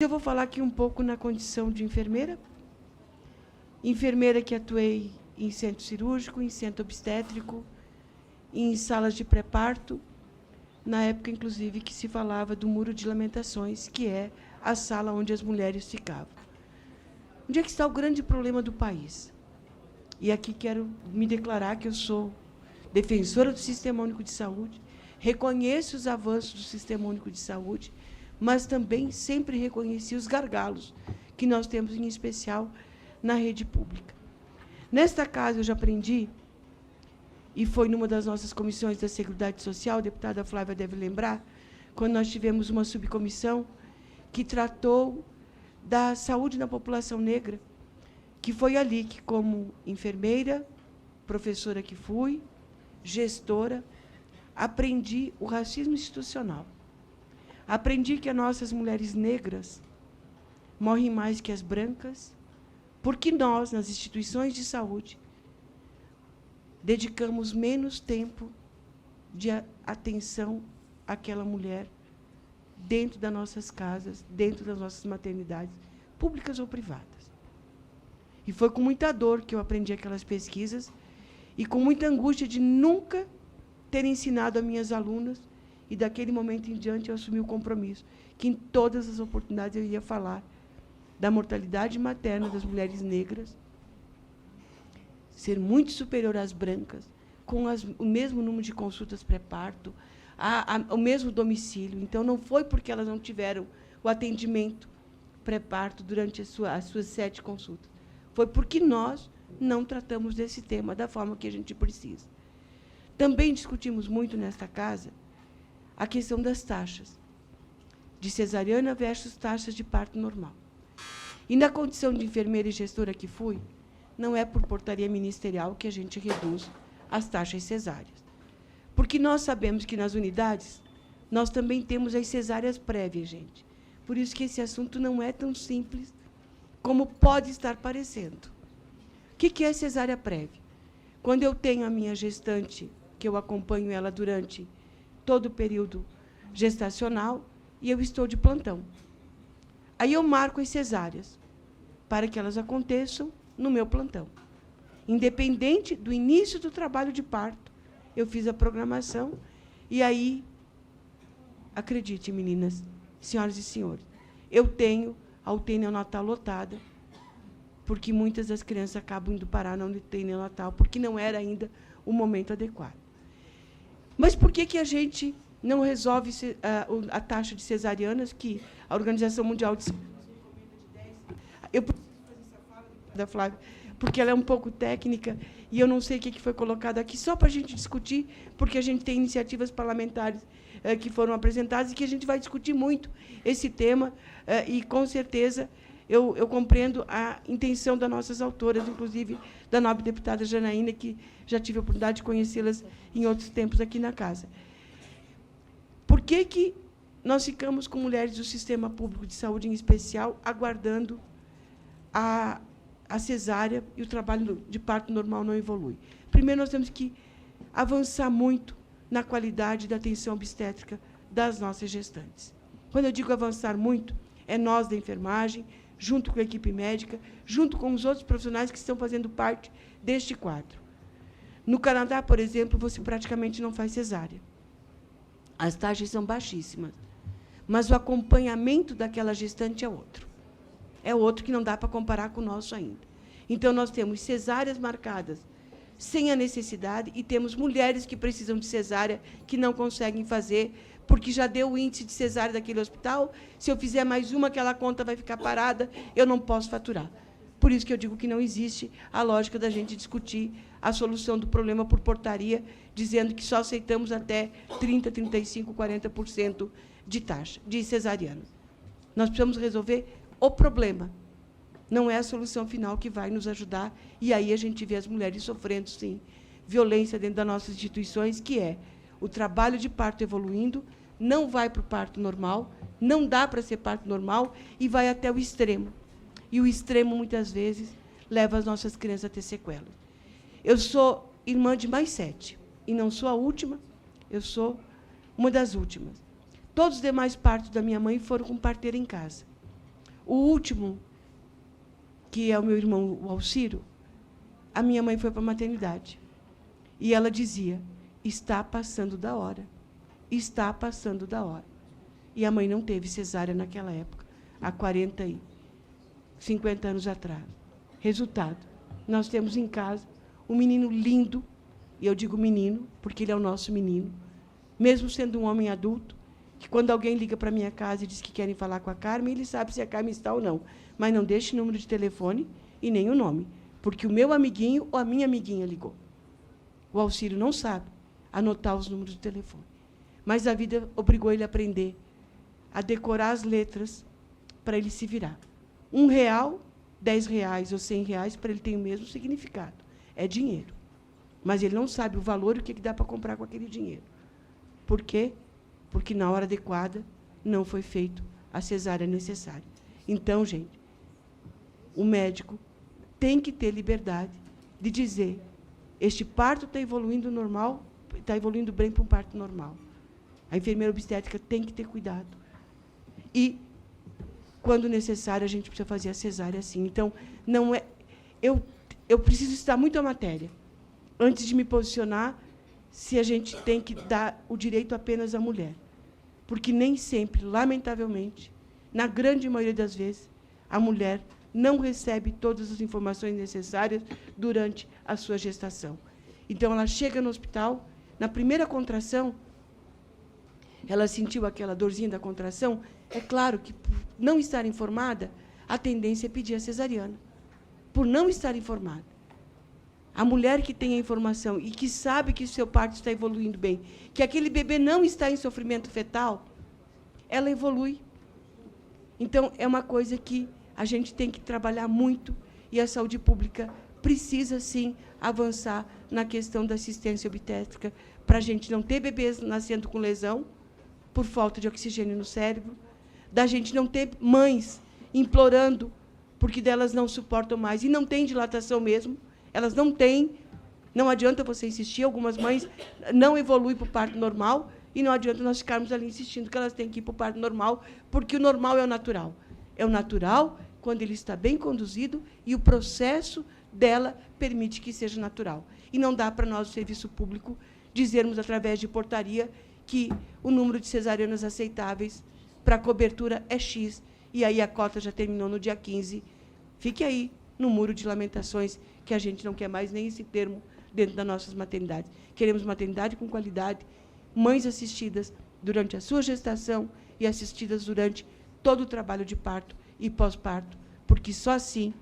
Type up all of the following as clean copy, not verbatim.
Eu vou falar aqui um pouco na condição de enfermeira. Enfermeira que atuei em centro cirúrgico, em centro obstétrico, em salas de pré-parto, na época, inclusive, que se falava do Muro de Lamentações, que é a sala onde as mulheres ficavam. Onde é que está o grande problema do país? E aqui quero me declarar que eu sou defensora do Sistema Único de Saúde, reconheço os avanços do Sistema Único de Saúde, mas também sempre reconheci os gargalos que nós temos, em especial, na rede pública. Nesta casa, eu já aprendi, e foi numa das nossas comissões da Seguridade Social, a deputada Flávia deve lembrar, quando nós tivemos uma subcomissão que tratou da saúde da população negra, que foi ali que, como enfermeira, professora que fui, gestora, aprendi o racismo institucional. Aprendi que as nossas mulheres negras morrem mais que as brancas, porque nós, nas instituições de saúde, dedicamos menos tempo de atenção àquela mulher dentro das nossas casas, dentro das nossas maternidades, públicas ou privadas. E foi com muita dor que eu aprendi aquelas pesquisas e com muita angústia de nunca ter ensinado a minhas alunas, e daquele momento em diante eu assumi o compromisso que em todas as oportunidades eu ia falar da mortalidade materna das mulheres negras ser muito superior às brancas, com o mesmo número de consultas pré-parto, o mesmo domicílio. Então, não foi porque elas não tiveram o atendimento pré-parto durante as suas 7 consultas. Foi porque nós não tratamos desse tema da forma que a gente precisa. Também discutimos muito nesta casa a questão das taxas de cesariana versus taxas de parto normal. E, na condição de enfermeira e gestora que fui, não é por portaria ministerial que a gente reduz as taxas cesáreas. Porque nós sabemos que, nas unidades, nós também temos as cesáreas prévias, gente. Por isso que esse assunto não é tão simples como pode estar parecendo. O que é cesárea prévia? Quando eu tenho a minha gestante, que eu acompanho ela durante todo o período gestacional, e eu estou de plantão. Aí eu marco as cesáreas, para que elas aconteçam no meu plantão. Independente do início do trabalho de parto, eu fiz a programação, e aí, acredite, meninas, senhoras e senhores, eu tenho a UTI neonatal lotada, porque muitas das crianças acabam indo parar na UTI neonatal, porque não era ainda o momento adequado. Mas por que a gente não resolve a taxa de cesarianas, que a Organização Mundial de Saúde recomenda de 10? Eu preciso fazer essa fala da Flávia, porque ela é um pouco técnica, e eu não sei o que foi colocado aqui, só para a gente discutir, porque a gente tem iniciativas parlamentares que foram apresentadas, e que a gente vai discutir muito esse tema, e, com certeza, eu compreendo a intenção das nossas autoras, inclusive da nobre deputada Janaína, que já tive a oportunidade de conhecê-las em outros tempos aqui na casa. Por que nós ficamos com mulheres do sistema público de saúde, em especial, aguardando a cesárea e o trabalho de parto normal não evolui? Primeiro, nós temos que avançar muito na qualidade da atenção obstétrica das nossas gestantes. Quando eu digo avançar muito, é nós da enfermagem, junto com a equipe médica, junto com os outros profissionais que estão fazendo parte deste quadro. No Canadá, por exemplo, você praticamente não faz cesárea. As taxas são baixíssimas, mas o acompanhamento daquela gestante é outro. É outro que não dá para comparar com o nosso ainda. Então, nós temos cesáreas marcadas sem a necessidade, e temos mulheres que precisam de cesárea que não conseguem fazer, porque já deu o índice de cesárea daquele hospital, se eu fizer mais uma, aquela conta vai ficar parada, eu não posso faturar. Por isso que eu digo que não existe a lógica da gente discutir a solução do problema por portaria, dizendo que só aceitamos até 30%, 35%, 40% de taxa, de cesariana. Nós precisamos resolver o problema. Não é a solução final que vai nos ajudar, e aí a gente vê as mulheres sofrendo, sim, violência dentro das nossas instituições, que é o trabalho de parto evoluindo, não vai para o parto normal, não dá para ser parto normal, e vai até o extremo. E o extremo, muitas vezes, leva as nossas crianças a ter sequelas. Eu sou irmã de mais 7, e não sou a última, eu sou uma das últimas. Todos os demais partos da minha mãe foram com parteira em casa. O último, que é o meu irmão, o Alciro, a minha mãe foi para a maternidade. E ela dizia, está passando da hora. Está passando da hora. E a mãe não teve cesárea naquela época, há 50 anos atrás. Resultado, nós temos em casa um menino lindo, e eu digo menino, porque ele é o nosso menino, mesmo sendo um homem adulto, que quando alguém liga para a minha casa e diz que querem falar com a Carmen, ele sabe se a Carmen está ou não. Mas não deixe número de telefone e nem o nome, porque o meu amiguinho ou a minha amiguinha ligou. O Alcírio não sabe anotar os números de telefone. Mas a vida obrigou ele a aprender a decorar as letras para ele se virar. R$1, R$10 ou R$100, para ele tem o mesmo significado. É dinheiro. Mas ele não sabe o valor e o que dá para comprar com aquele dinheiro. Por quê? Porque, na hora adequada, não foi feito a cesárea necessária. Então, gente, o médico tem que ter liberdade de dizer este parto está evoluindo normal, está evoluindo bem para um parto normal. A enfermeira obstétrica tem que ter cuidado. E, quando necessário, a gente precisa fazer a cesárea assim. Então, não é... Eu preciso estudar muito a matéria antes de me posicionar se a gente tem que dar o direito apenas à mulher. Porque nem sempre, lamentavelmente, na grande maioria das vezes, a mulher não recebe todas as informações necessárias durante a sua gestação. Então, ela chega no hospital, na primeira contração, ela sentiu aquela dorzinha da contração, é claro que, por não estar informada, a tendência é pedir a cesariana, por não estar informada. A mulher que tem a informação e que sabe que o seu parto está evoluindo bem, que aquele bebê não está em sofrimento fetal, ela evolui. Então, é uma coisa que a gente tem que trabalhar muito e a saúde pública precisa, sim, avançar na questão da assistência obstétrica para a gente não ter bebês nascendo com lesão por falta de oxigênio no cérebro, da gente não ter mães implorando porque delas não suportam mais, e não tem dilatação mesmo, elas não têm, não adianta você insistir, algumas mães não evoluem para o parto normal, e não adianta nós ficarmos ali insistindo que elas têm que ir para o parto normal, porque o normal é o natural. É o natural quando ele está bem conduzido e o processo dela permite que seja natural. E não dá para nós, do serviço público, dizermos, através de portaria, que o número de cesarianas aceitáveis para a cobertura é X, e aí a cota já terminou no dia 15. Fique aí, no muro de lamentações, que a gente não quer mais nem esse termo dentro das nossas maternidades. Queremos maternidade com qualidade, mães assistidas durante a sua gestação e assistidas durante todo o trabalho de parto e pós-parto, porque só assim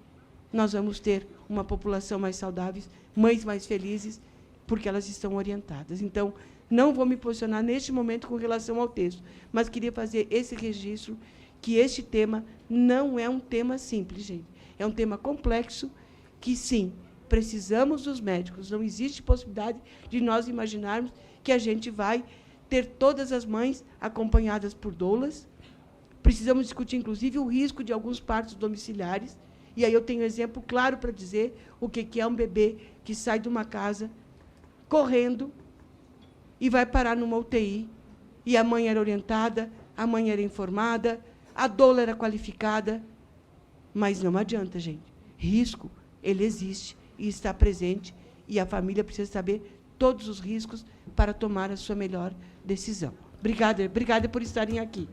nós vamos ter uma população mais saudável, mães mais felizes, porque elas estão orientadas. Então, não vou me posicionar neste momento com relação ao texto, mas queria fazer esse registro, que este tema não é um tema simples, gente. É um tema complexo, que, sim, precisamos dos médicos. Não existe possibilidade de nós imaginarmos que a gente vai ter todas as mães acompanhadas por doulas. Precisamos discutir, inclusive, o risco de alguns partos domiciliares. E aí eu tenho um exemplo claro para dizer o que é um bebê que sai de uma casa correndo e vai parar numa UTI. E a mãe era orientada, a mãe era informada, a doula era qualificada. Mas não adianta, gente. Risco, ele existe e está presente, e a família precisa saber todos os riscos para tomar a sua melhor decisão. Obrigada por estarem aqui.